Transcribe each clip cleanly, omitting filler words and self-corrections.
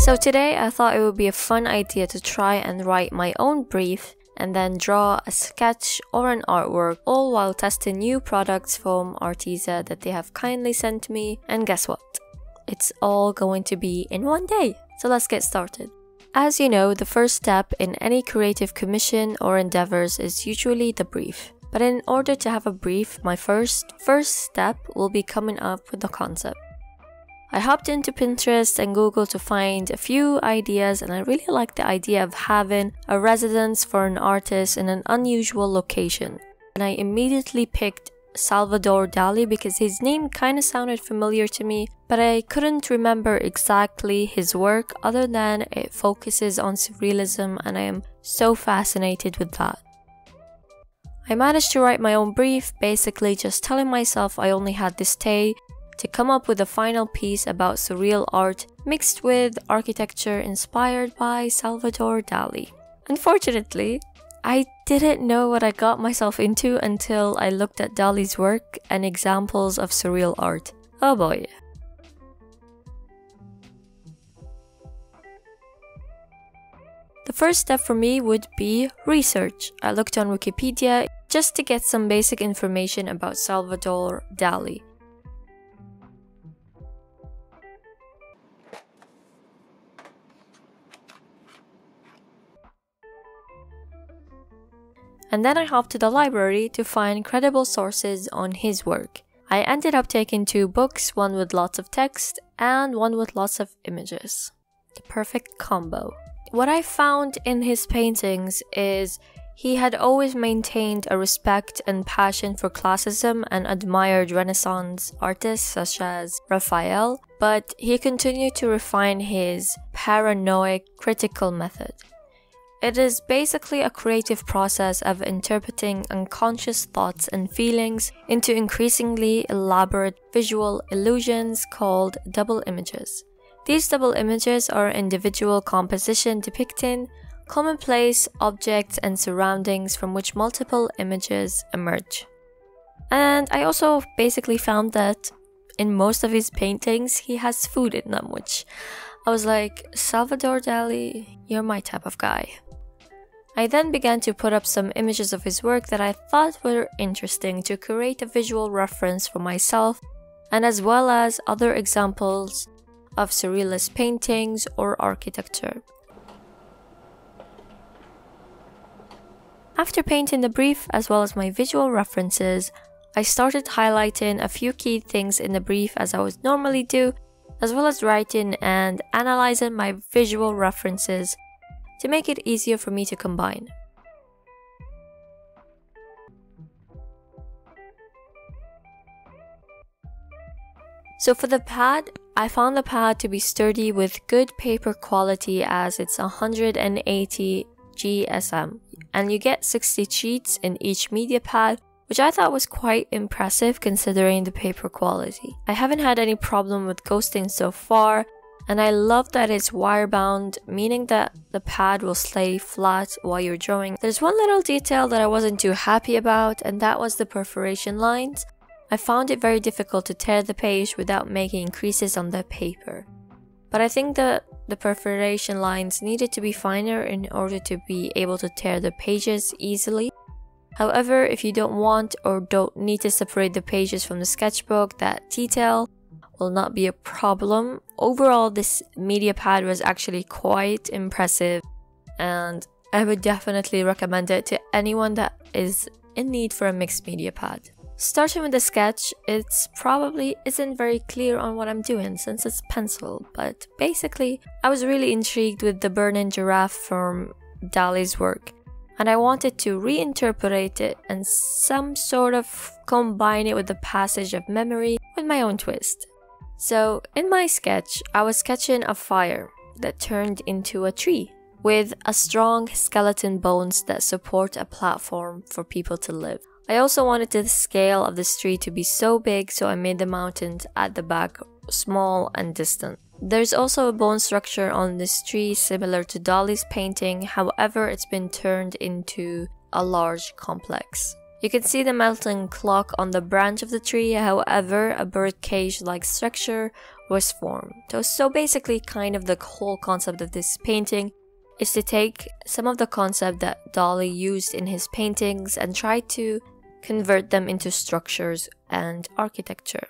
So today I thought it would be a fun idea to try and write my own brief and then draw a sketch or an artwork, all while testing new products from Arteza that they have kindly sent me. And guess what? It's all going to be in one day. So let's get started. As you know, the first step in any creative commission or endeavors is usually the brief. But in order to have a brief, my first step will be coming up with the concept. I hopped into Pinterest and Google to find a few ideas, and I really liked the idea of having a residence for an artist in an unusual location. And I immediately picked Salvador Dali because his name kind of sounded familiar to me, but I couldn't remember exactly his work other than it focuses on surrealism, and I am so fascinated with that. I managed to write my own brief, basically just telling myself I only had this day to come up with a final piece about surreal art mixed with architecture inspired by Salvador Dali. Unfortunately, I didn't know what I got myself into until I looked at Dali's work and examples of surreal art. Oh boy. The first step for me would be research. I looked on Wikipedia just to get some basic information about Salvador Dali. And then I hopped to the library to find credible sources on his work. I ended up taking 2 books, one with lots of text and one with lots of images. The perfect combo. What I found in his paintings is he had always maintained a respect and passion for classicism and admired Renaissance artists such as Raphael, but he continued to refine his paranoid critical method. It is basically a creative process of interpreting unconscious thoughts and feelings into increasingly elaborate visual illusions called double images. These double images are individual composition depicting commonplace objects and surroundings from which multiple images emerge. And I also basically found that in most of his paintings he has food in them, which I was like, Salvador Dali, you're my type of guy. I then began to put up some images of his work that I thought were interesting to create a visual reference for myself, and as well as other examples of surrealist paintings or architecture. After painting the brief as well as my visual references, I started highlighting a few key things in the brief as I would normally do, as well as writing and analyzing my visual references to make it easier for me to combine. So for the pad, I found the pad to be sturdy with good paper quality as it's 180 GSM, and you get 60 sheets in each media pad, which I thought was quite impressive considering the paper quality. I haven't had any problem with ghosting so far, and I love that it's wire bound, meaning that the pad will stay flat while you're drawing. There's one little detail that I wasn't too happy about, and that was the perforation lines. I found it very difficult to tear the page without making creases on the paper. But I think that the perforation lines needed to be finer in order to be able to tear the pages easily. However, if you don't want or don't need to separate the pages from the sketchbook, that detail will not be a problem. Overall, this media pad was actually quite impressive, and I would definitely recommend it to anyone that is in need for a mixed media pad. Starting with the sketch, it's probably isn't very clear on what I'm doing since it's pencil, but basically I was really intrigued with the burning giraffe from Dali's work, and I wanted to reinterpret it and some sort of combine it with the passage of memory with my own twist. So in my sketch, I was sketching a fire that turned into a tree with a strong skeleton bones that support a platform for people to live. I also wanted the scale of this tree to be so big, so I made the mountains at the back small and distant. There's also a bone structure on this tree similar to Dali's painting, however it's been turned into a large complex. You can see the melting clock on the branch of the tree, however, a bird cage-like structure was formed. So basically, kind of the whole concept of this painting is to take some of the concept that Dali used in his paintings and try to convert them into structures and architecture.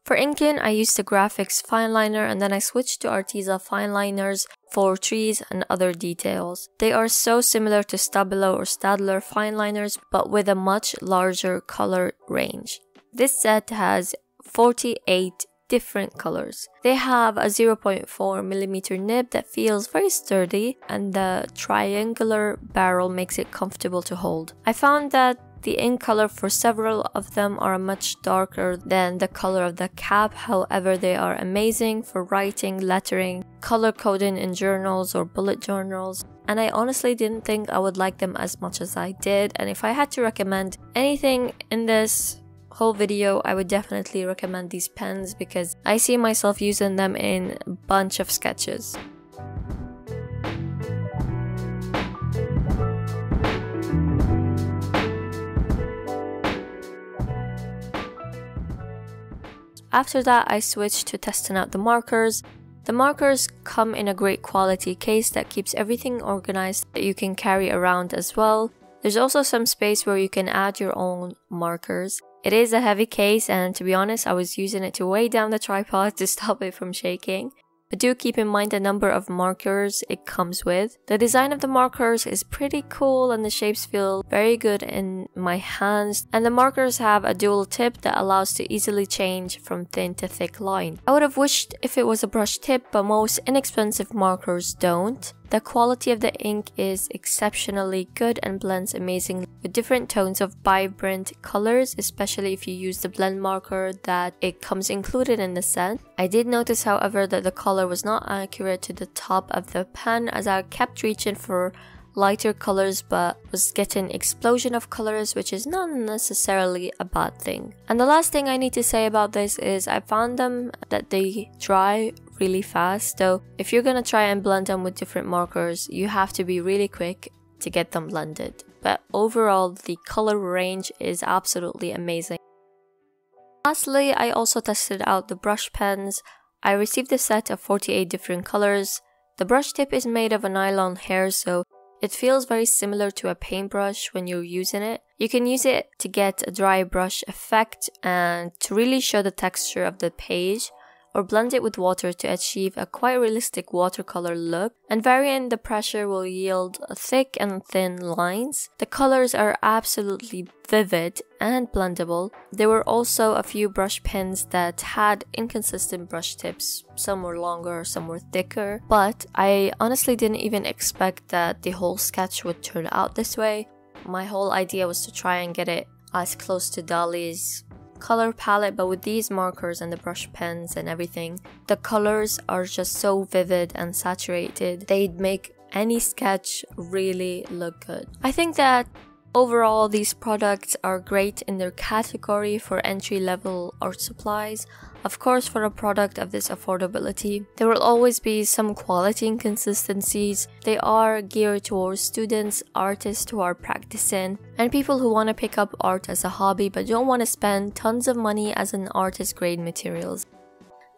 For inking, I used the graphics fine liner and then I switched to Arteza fine liners for trees and other details. They are so similar to Stabilo or Stadler fine liners but with a much larger color range. This set has 48 different colors. They have a 0.4mm nib that feels very sturdy and the triangular barrel makes it comfortable to hold. I found that the ink color for several of them are much darker than the color of the cap, however they are amazing for writing, lettering, color coding in journals or bullet journals, and I honestly didn't think I would like them as much as I did, and if I had to recommend anything in this whole video, I would definitely recommend these pens because I see myself using them in a bunch of sketches. After that, I switched to testing out the markers. The markers come in a great quality case that keeps everything organized that you can carry around as well. There's also some space where you can add your own markers. It is a heavy case and to be honest, I was using it to weigh down the tripod to stop it from shaking. But do keep in mind the number of markers it comes with. The design of the markers is pretty cool and the shapes feel very good in my hands. And the markers have a dual tip that allows to easily change from thin to thick line. I would have wished if it was a brush tip, but most inexpensive markers don't. The quality of the ink is exceptionally good and blends amazingly with different tones of vibrant colors, especially if you use the blend marker that it comes included in the set. I did notice, however, that the color was not accurate to the top of the pen as I kept reaching for lighter colors but was getting explosion of colors, which is not necessarily a bad thing. And the last thing I need to say about this is I found them that they dry really fast, so if you're gonna try and blend them with different markers, you have to be really quick to get them blended. But overall, the color range is absolutely amazing. Lastly, I also tested out the brush pens. I received a set of 48 different colors. The brush tip is made of a nylon hair, so it feels very similar to a paintbrush when you're using it. You can use it to get a dry brush effect and to really show the texture of the page, or blend it with water to achieve a quite realistic watercolor look, and varying the pressure will yield thick and thin lines. The colors are absolutely vivid and blendable. There were also a few brush pens that had inconsistent brush tips. Some were longer, some were thicker, but I honestly didn't even expect that the whole sketch would turn out this way. My whole idea was to try and get it as close to Dali's color palette, but with these markers and the brush pens and everything, the colors are just so vivid and saturated. They'd make any sketch really look good. I think that overall these products are great in their category for entry-level art supplies. Of course, for a product of this affordability, there will always be some quality inconsistencies. They are geared towards students, artists who are practicing, and people who want to pick up art as a hobby but don't want to spend tons of money as an artist grade materials.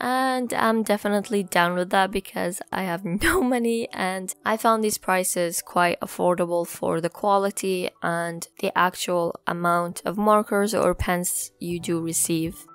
And I'm definitely down with that because I have no money and I found these prices quite affordable for the quality and the actual amount of markers or pens you do receive.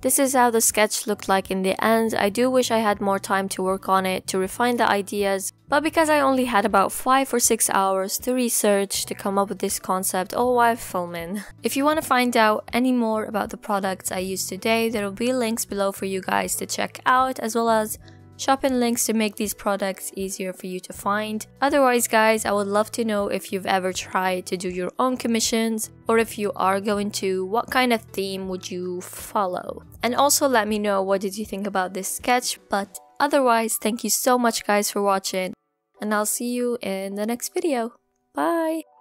This is how the sketch looked like in the end. I do wish I had more time to work on it, to refine the ideas, but because I only had about 5 or 6 hours to research to come up with this concept all while filming. If you want to find out any more about the products I used today, there will be links below for you guys to check out, as well as shopping links to make these products easier for you to find. Otherwise guys, I would love to know if you've ever tried to do your own commissions, or if you are going to, what kind of theme would you follow? And also let me know what did you think about this sketch. But otherwise, thank you so much guys for watching, and I'll see you in the next video. Bye!